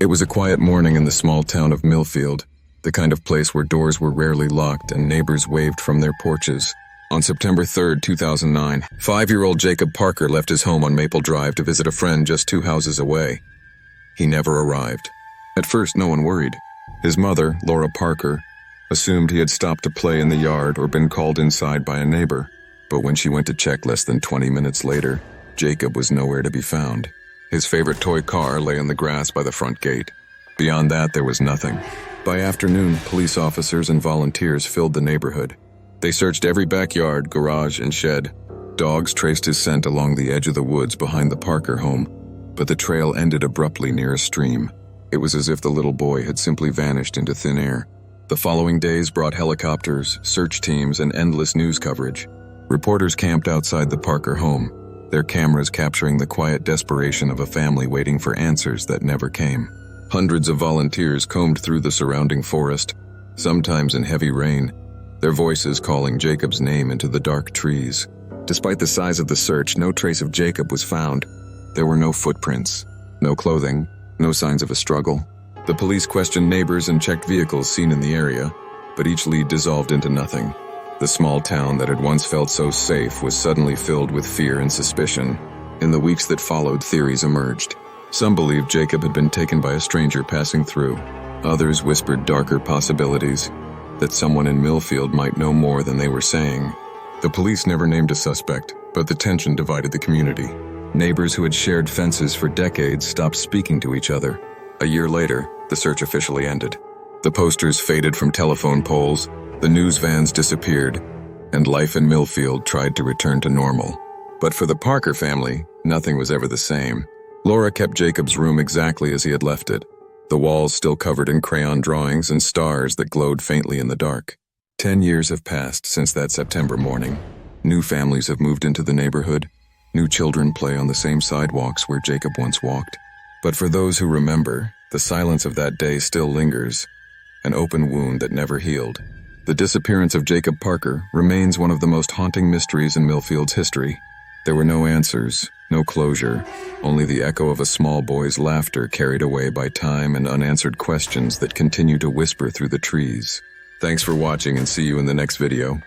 It was a quiet morning in the small town of Millfield, the kind of place where doors were rarely locked and neighbors waved from their porches. On September 3, 2009, 5-year-old Jacob Parker left his home on Maple Drive to visit a friend just 2 houses away. He never arrived. At first, no one worried. His mother, Laura Parker, assumed he had stopped to play in the yard or been called inside by a neighbor. But when she went to check less than 20 minutes later, Jacob was nowhere to be found. His favorite toy car lay in the grass by the front gate. Beyond that, there was nothing. By afternoon, police officers and volunteers filled the neighborhood. They searched every backyard, garage, and shed. Dogs traced his scent along the edge of the woods behind the Parker home, but the trail ended abruptly near a stream. It was as if the little boy had simply vanished into thin air. The following days brought helicopters, search teams, and endless news coverage. Reporters camped outside the Parker home, their cameras capturing the quiet desperation of a family waiting for answers that never came. Hundreds of volunteers combed through the surrounding forest, sometimes in heavy rain, their voices calling Jacob's name into the dark trees. Despite the size of the search, no trace of Jacob was found. There were no footprints, no clothing, no signs of a struggle. The police questioned neighbors and checked vehicles seen in the area, but each lead dissolved into nothing. The small town that had once felt so safe was suddenly filled with fear and suspicion. In the weeks that followed, theories emerged. Some believed Jacob had been taken by a stranger passing through. Others whispered darker possibilities, that someone in Millfield might know more than they were saying. The police never named a suspect, but the tension divided the community. Neighbors who had shared fences for decades stopped speaking to each other. A year later, the search officially ended. The posters faded from telephone poles, the news vans disappeared, and life in Millfield tried to return to normal. But for the Parker family, nothing was ever the same. Laura kept Jacob's room exactly as he had left it, the walls still covered in crayon drawings and stars that glowed faintly in the dark. 10 years have passed since that September morning. New families have moved into the neighborhood. New children play on the same sidewalks where Jacob once walked. But for those who remember, the silence of that day still lingers, an open wound that never healed. The disappearance of Jacob Parker remains one of the most haunting mysteries in Millfield's history. There were no answers, no closure, only the echo of a small boy's laughter carried away by time and unanswered questions that continue to whisper through the trees. Thanks for watching and see you in the next video.